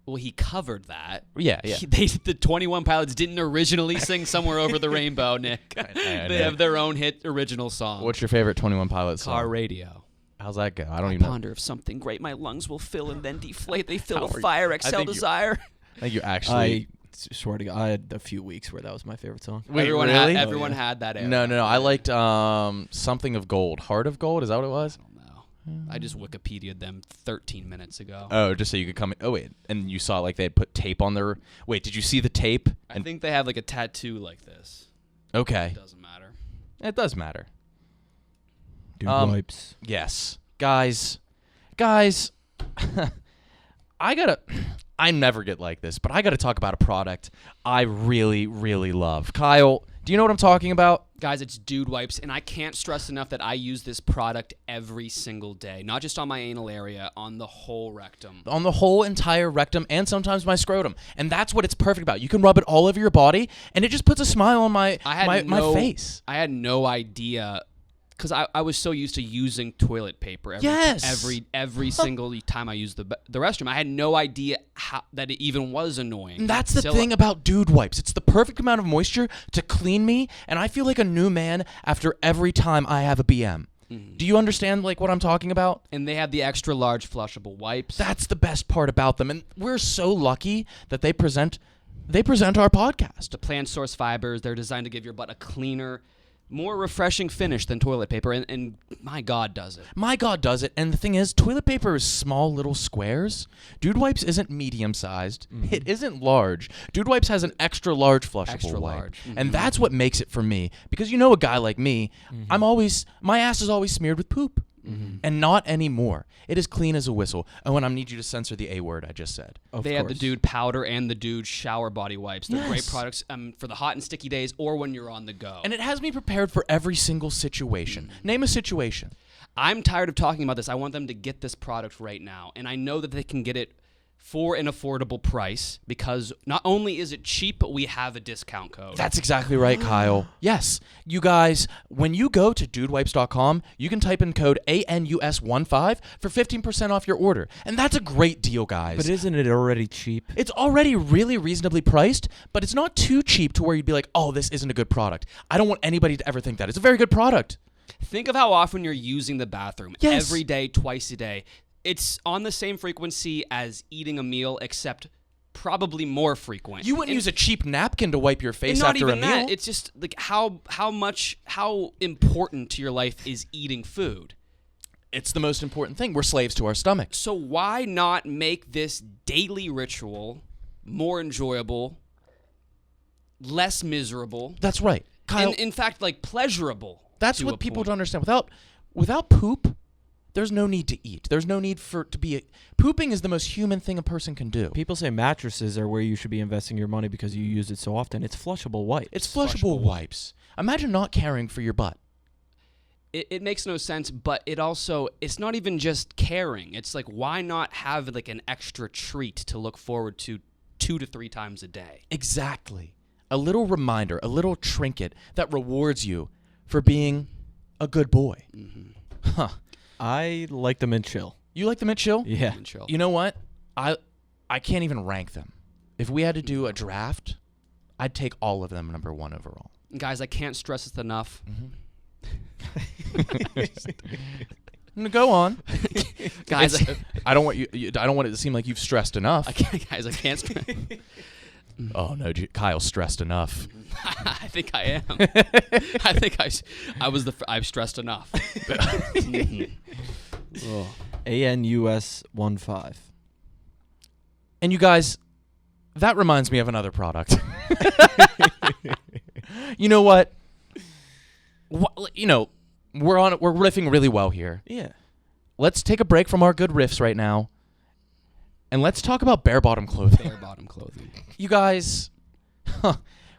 Well, he covered that. Yeah. The 21 Pilots didn't originally sing "Somewhere Over the Rainbow," Nick. They know. have their own hit original song. What's your favorite 21 Pilots song? Car Radio. How's that go? I don't even know. Ponder of something great, my lungs will fill and then deflate. They fill How with are you- fire, I excel think you- desire. I think you actually. I swear to God, I had a few weeks where that was my favorite song. Wait, everyone really? everyone had that era. No. I liked something of gold. Heart of Gold. Is that what it was? I don't know. I just Wikipedia'd them 13 minutes ago. Oh, just so you could come in. Oh, wait. And you saw they had put tape on their. Wait, did you see the tape? I think they have a tattoo like this. Okay. It doesn't matter. It does matter. Dude wipes. Yes. Guys. I never get like this, but I gotta talk about a product I really, really love. Kyle, do you know what I'm talking about? Guys, it's Dude Wipes, and I can't stress enough that I use this product every single day. Not just on my anal area, on the whole rectum. On the whole entire rectum and sometimes my scrotum. And that's what it's perfect about. You can rub it all over your body, and it just puts a smile on my face. I had no idea, because I was so used to using toilet paper every single time I used the restroom. I had no idea that it even was annoying. And that's the thing about Dude Wipes. It's the perfect amount of moisture to clean me, and I feel like a new man after every time I have a BM. Mm-hmm. Do you understand what I'm talking about? And they have the extra large flushable wipes. That's the best part about them, and we're so lucky that they present they present our podcast. The plant source fibers, they're designed to give your butt a cleaner, more refreshing finish than toilet paper, and my God does it. My God does it. And the thing is, toilet paper is small little squares. Dude Wipes isn't medium-sized. It isn't large. Dude Wipes has an extra large flushable Extra wipe. large. And that's what makes it for me. Because you know a guy like me, my ass is always smeared with poop. And not anymore. It is clean as a whistle. Oh, and I need you to censor the A word I just said. They have the Dude powder and the Dude shower body wipes. They're great products for the hot and sticky days or when you're on the go. And it has me prepared for every single situation. Name a situation. I'm tired of talking about this. I want them to get this product right now. And I know that they can get it for an affordable price because not only is it cheap, but we have a discount code. That's exactly right, Kyle. Yes. You guys, when you go to dudewipes.com, you can type in code ANUS15 for 15% off your order. And that's a great deal, guys. But isn't it already cheap? It's already really reasonably priced, but it's not too cheap to where you'd be like, oh, this isn't a good product. I don't want anybody to ever think that. It's a very good product. Think of how often you're using the bathroom. Yes. Every day, twice a day. It's on the same frequency as eating a meal, except probably more frequent. You wouldn't use a cheap napkin to wipe your face and not after even a meal. that. It's just like how important to your life is eating food. It's the most important thing. We're slaves to our stomachs. So why not make this daily ritual more enjoyable, less miserable, That's right. Kyle, and in fact, like pleasurable? that's to what a people point. don't understand. Without poop, there's no need to eat. There's no need pooping is the most human thing a person can do. People say mattresses are where you should be investing your money because you use it so often. It's flushable wipes. It's flushable wipes. Imagine not caring for your butt. It makes no sense, but it's not even just caring. It's like, why not have like an extra treat to look forward to 2 to 3 times a day? Exactly. A little reminder, a little trinket that rewards you for being a good boy. Huh. I like the mint chill. You like the mint chill? Yeah. And chill. You know what? I can't even rank them. If we had to do a draft, I'd take all of them number 1 overall. Guys, I can't stress this enough. Go on. Guys, I don't want I don't want it to seem like you've stressed enough. I can't stress. Oh no, Kyle's stressed enough. I think I am. I think I've stressed enough. ANUS15. And you guys, that reminds me of another product. You know what? You know, we're riffing really well here. Yeah. Let's take a break from our good riffs right now, and let's talk about bare bottom clothing. Bare bottom clothing. You guys,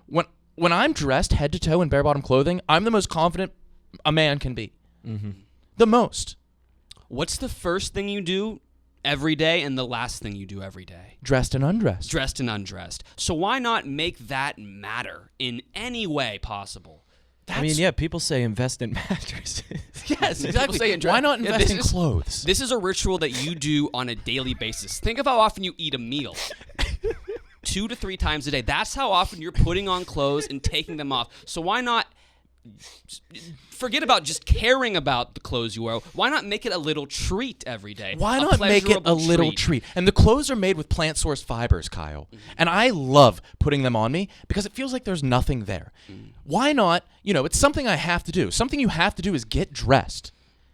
when I'm dressed head to toe in bare bottom clothing, I'm the most confident a man can be. Mm-hmm. The most. What's the first thing you do every day and the last thing you do every day? Dressed and undressed. Dressed and undressed. So why not make that matter in any way possible? I mean, yeah, people say invest in mattresses. Yes, exactly. Say Why not invest in this clothes? This is a ritual that you do on a daily basis. Think of how often you eat a meal. 2 to 3 times a day. That's how often you're putting on clothes and taking them off. So why not forget about just caring about the clothes you wear? Why not make it a little treat every day? Why not make it a little treat? And the clothes are made with plant source fibers, Kyle. And I love putting them on me because it feels like there's nothing there. Why not? You know, it's something I have to do. Something you have to do is get dressed.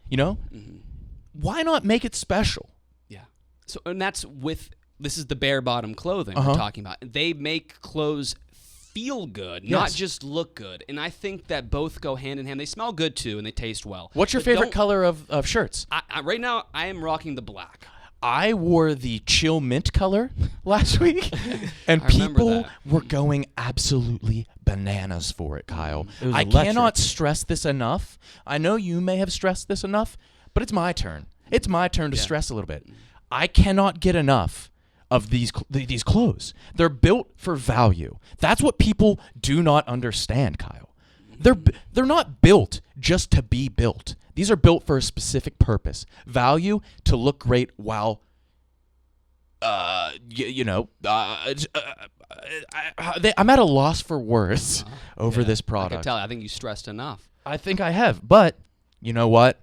You know? Why not make it special? Yeah. So, and this is the bare bottom clothing we're talking about. They make clothes feel good, not just look good. And I think that both go hand in hand. They smell good too, and they taste well. What's your favorite color of shirts? Right now, I am rocking the black. I wore the chill mint color last week, and I remember people that. were going absolutely bananas for it, Kyle. It was I electric. cannot stress this enough. I know you may have stressed this enough, but it's my turn. It's my turn to stress a little bit. I cannot get enough of these clothes. They're built for value. That's what people do not understand, Kyle. They're not built just to be built. These are built for a specific purpose. Value to look great while I'm at a loss for words over this I product. can tell. I think you stressed enough. I think I have, but you know what?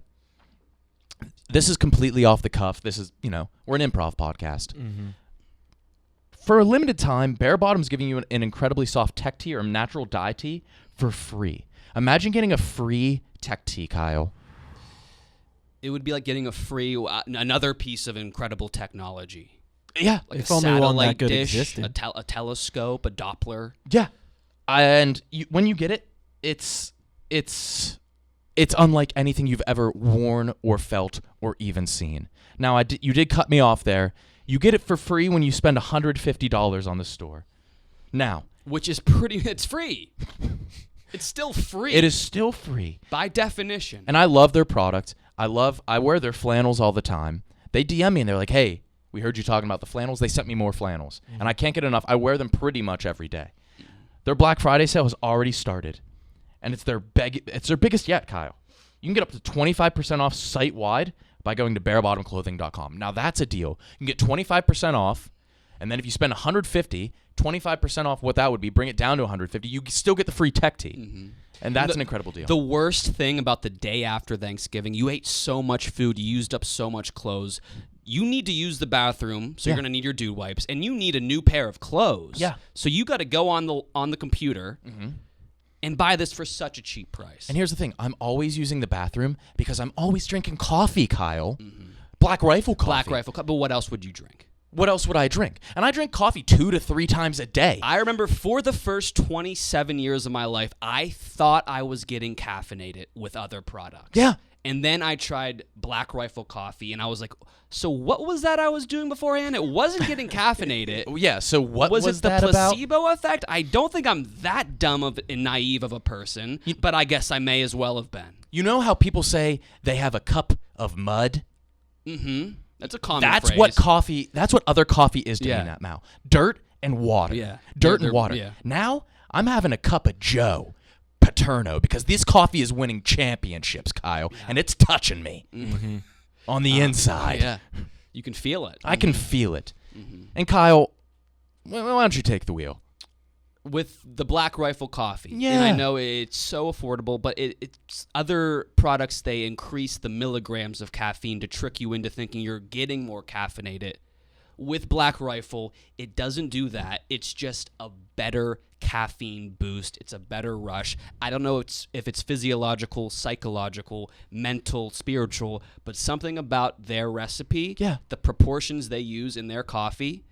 This is completely off the cuff. This is, we're an improv podcast. For a limited time, Bare Bottom's giving you an incredibly soft tech tea or natural dye tea for free. Imagine getting a free tech tea, Kyle. It would be like getting a free another piece of incredible technology. Yeah. Like If a only one that satellite good dish, existed. a telescope, a Doppler. Yeah. And when you get it, it's unlike anything you've ever worn or felt or even seen. Now, you did cut me off there. You get it for free when you spend $150 on the store. Now, Which is it's free. It's still free. it is still free. by definition. And I love their product. I wear their flannels all the time. They DM me and they're like, "Hey, we heard you talking about the flannels." They sent me more flannels. And I can't get enough. I wear them pretty much every day. Their Black Friday sale has already started. And it's their biggest yet, Kyle. You can get up to 25% off site-wide by going to barebottomclothing.com. Now, that's a deal. You can get 25% off, and then if you spend $150, 25% off what that would be, bring it down to $150, you still get the free tech tea. Mm-hmm. And that's an incredible deal. The worst thing about the day after Thanksgiving, you ate so much food, you used up so much clothes. You need to use the bathroom, so you're going to need your dude wipes, and you need a new pair of clothes. Yeah. So you got to go on the computer and buy this for such a cheap price. And here's the thing. I'm always using the bathroom because I'm always drinking coffee, Kyle. Black Rifle coffee. Black Rifle Cup, but what else would you drink? What else would I drink? And I drink coffee 2 to 3 times a day. I remember for the first 27 years of my life, I thought I was getting caffeinated with other products. Yeah. And then I tried Black Rifle coffee, and I was like, so what was that I was doing beforehand? It wasn't getting caffeinated. Yeah, so what was it the that about? placebo effect? I don't think I'm that dumb and naive of a person, but I guess I may as well have been. You know how people say they have a cup of mud? Mm-hmm. That's a common That's phrase. that's what other coffee is to Yeah. me now. Dirt and water. Yeah. Dirt They're- and water. yeah. Now, I'm having a cup of Joe Paterno because this coffee is winning championships, Kyle, and it's touching me on the inside. Yeah. You can feel it. I can feel it. And Kyle, why don't you take the wheel? With the Black Rifle coffee. Yeah. And I know it's so affordable, but it's other products, they increase the milligrams of caffeine to trick you into thinking you're getting more caffeinated. With Black Rifle, it doesn't do that. It's just a better caffeine boost. It's a better rush. I don't know if it's physiological, psychological, mental, spiritual, but something about their recipe, the proportions they use in their coffee,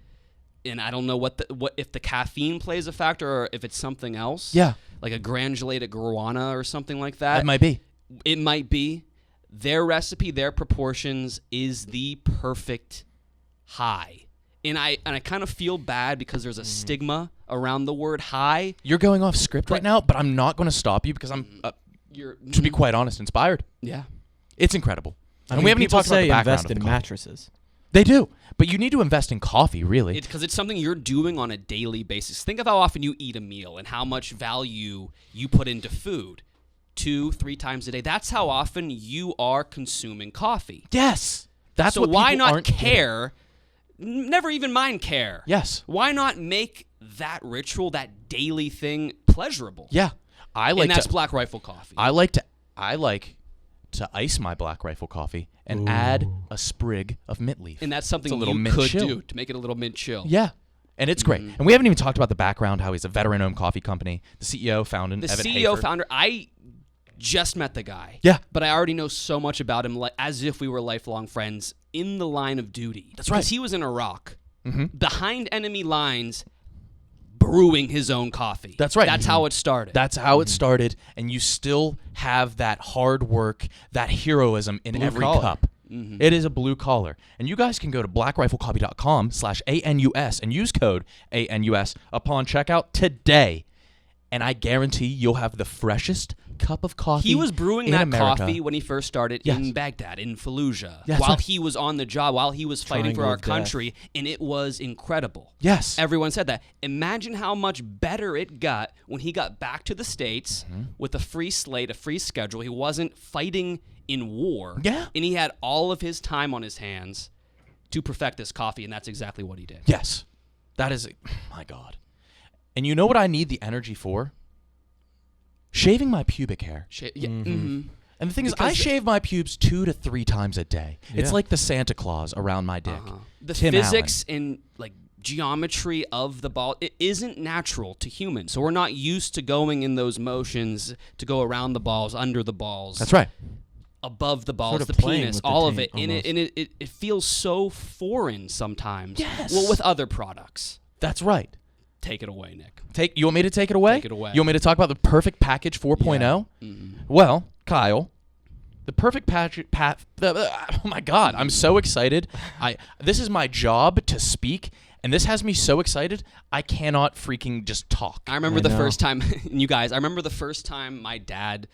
and I don't know what if the caffeine plays a factor or if it's something else. Yeah. Like a granulated guarana or something like that. That might be. It might be. Their recipe, their proportions is the perfect high. And I kind of feel bad because there's a stigma around the word high. You're going off script right now, but I'm not going to stop you because I'm, to be quite honest, inspired. Yeah. It's incredible. I And mean, we haven't even people talked about say the background invest of in the coffee. mattresses. They do. But you need to invest in coffee, really. Because it's something you're doing on a daily basis. Think of how often you eat a meal and how much value you put into food. 2-3 times a day. That's how often you are consuming coffee. Yes. That's so what why people not aren't getting. care? Never even mind care. Yes. Why not make that ritual, that daily thing, pleasurable? Yeah. And that's Black Rifle coffee. I like to ice my Black Rifle coffee and add a sprig of mint leaf. And that's something It's a little you mint could chill. do to make it a little mint chill. Yeah. And it's great. And we haven't even talked about the background, how he's a veteran-owned coffee company. The CEO, founder, The Evan CEO, Hayford. founder, I just met the guy. Yeah. But I already know so much about him, as if we were lifelong friends in the line of duty. That's right. Because he was in Iraq, behind enemy lines, brewing his own coffee. That's right. That's how it started. That's how it started, and you still have that hard work, that heroism in Blue every collar. cup. It is a blue collar. And you guys can go to blackriflecoffee.com/ANUS and use code ANUS upon checkout today. And I guarantee you'll have the freshest cup of coffee He was brewing in that America. coffee when he first started Yes. in Baghdad, in Fallujah, That's while right. he was on the job, while he was fighting for Triangle our of death. country, and it was incredible. Yes. Everyone said that. Imagine how much better it got when he got back to the States with a free slate, a free schedule. He wasn't fighting in war. Yeah. And he had all of his time on his hands to perfect this coffee, and that's exactly what he did. Yes. That is, my God. And you know what I need the energy for? Shaving my pubic hair. Mm-hmm. And the thing is, I shave my pubes 2 to 3 times a day. It's Yeah. like the Santa Claus around my dick. The Tim physics and like geometry of the ball, it isn't natural to humans. So we're not used to going in those motions to go around the balls, under the balls. That's right. Above the balls, Sort of the playing penis, with the all of taint it. And, almost. it feels so foreign sometimes. Yes. Well, with other products. That's right. Take it away, Nick. You want me to take it away? Take it away. You want me to talk about the perfect package 4.0? Well, Kyle, the perfect package. Oh my God, I'm so excited. This is my job to speak, and this has me so excited. I cannot freaking just talk. I remember I the know. first time, and you guys, I remember the first time my dad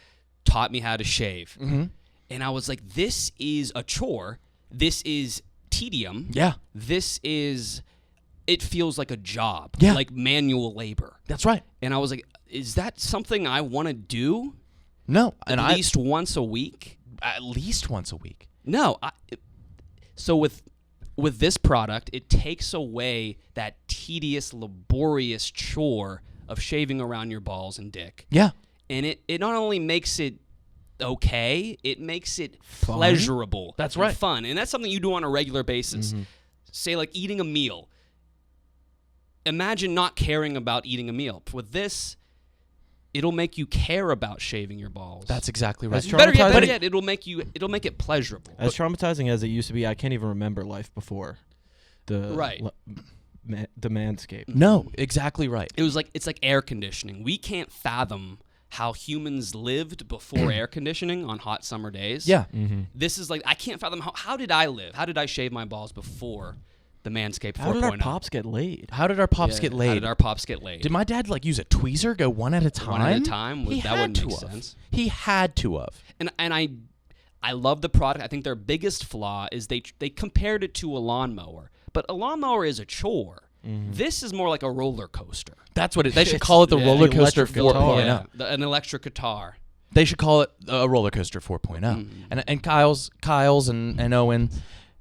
taught me how to shave. Mm-hmm. And I was like, this is a chore. This is tedium. Yeah, It feels like a job. Yeah. Like manual labor. that's right. And I was like, is that something I want to do No, at least once a week? at least once a week. No. So with this product, it takes away that tedious, laborious chore of shaving around your balls and dick. Yeah, And it not only makes it okay, it makes it pleasurable. That's and right. Fun. And that's something you do on a regular basis. Say like eating a meal. Imagine not caring about eating a meal. With this, it'll make you care about shaving your balls. that's exactly right. That's better traumatizing. yet, it'll make it pleasurable. As traumatizing as it used to be, I can't even remember life before the Right. The Manscaped. No, exactly right. It's like air conditioning. We can't fathom how humans lived before air conditioning on hot summer days. Yeah, This is like I can't fathom how did I live? How did I shave my balls before the Manscaped 4.0? How did our pops get laid? how did our pops get laid? How did our pops get laid? Did my dad like use a tweezer, go one at a time? One at a time? He That had wouldn't to make have. sense. He had to have. And I love the product. I think their biggest flaw is they compared it to a lawnmower, but a lawnmower is a chore. This is more like a roller coaster. That's what they should call it. The roller the coaster electric guitar. 4.0. An electric guitar. They should call it a roller coaster 4.0. And Kyle's and Owen,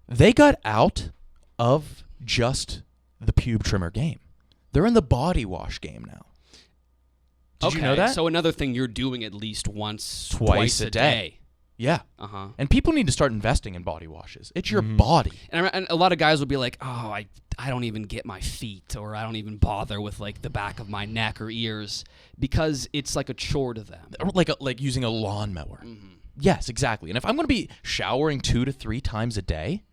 they got out of just the pube trimmer game. They're in the body wash game now. Did you know that? So another thing you're doing at least once, Twice a day. Yeah. Uh-huh. And people need to start investing in body washes. It's your body. And a lot of guys will be like, "Oh, I don't even get my feet, or I don't even bother with like the back of my neck or ears because it's like a chore to them." Or like using a lawnmower. Yes, exactly. And if I'm going to be showering 2 to 3 times a day,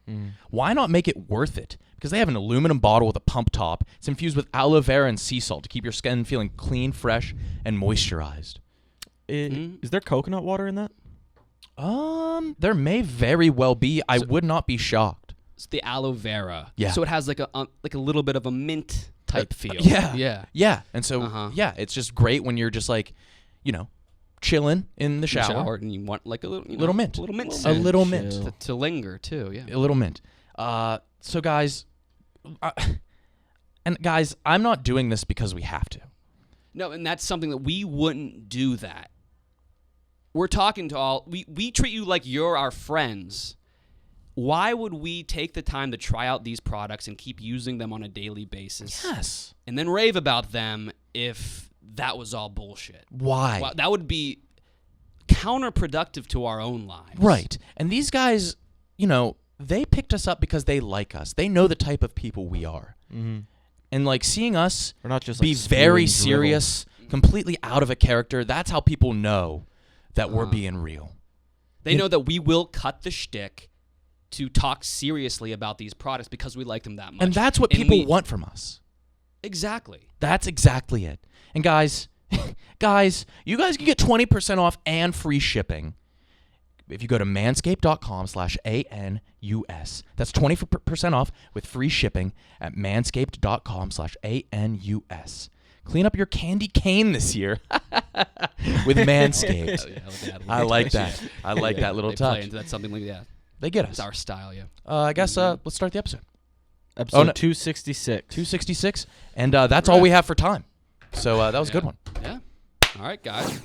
why not make it worth it? Because they have an aluminum bottle with a pump top. It's infused with aloe vera and sea salt to keep your skin feeling clean, fresh, and moisturized. Is there coconut water in that? There may very well be. I would not be shocked. It's the aloe vera. Yeah. So it has like a little bit of a mint type feel. Yeah. Yeah. And so, Uh-huh. yeah, it's just great when you're just like, chilling in the shower. And you want like a little, Little mint. a little mint, A scent little Chill. mint. to linger too. Yeah. A little mint. So guys, I'm not doing this because we have to. No, and that's something that we wouldn't do that. We're talking to we treat you like you're our friends. Why would we take the time to try out these products and keep using them on a daily basis? Yes. And then rave about them if that was all bullshit? Why? Wow, that would be counterproductive to our own lives. Right. And these guys, they picked us up because they like us. They know the type of people we are. And like seeing us We're not just be like very spewing drivel. serious, completely out of a character, that's how people know that we're being real. They know that we will cut the shtick to talk seriously about these products because we like them that much. And that's what And people want from us. Exactly. That's exactly it. And guys, you guys can get 20% off and free shipping if you go to manscaped.com/ANUS. That's 20% off with free shipping at manscaped.com/ANUS. Clean up your candy cane this year with Manscaped. I like that. I like that little they play touch. into that something like that. They get It's us. our style, yeah. I guess let's start the episode. Episode no. 266. 266. And that's all we have for time. So that was a good one. Yeah. All right, guys.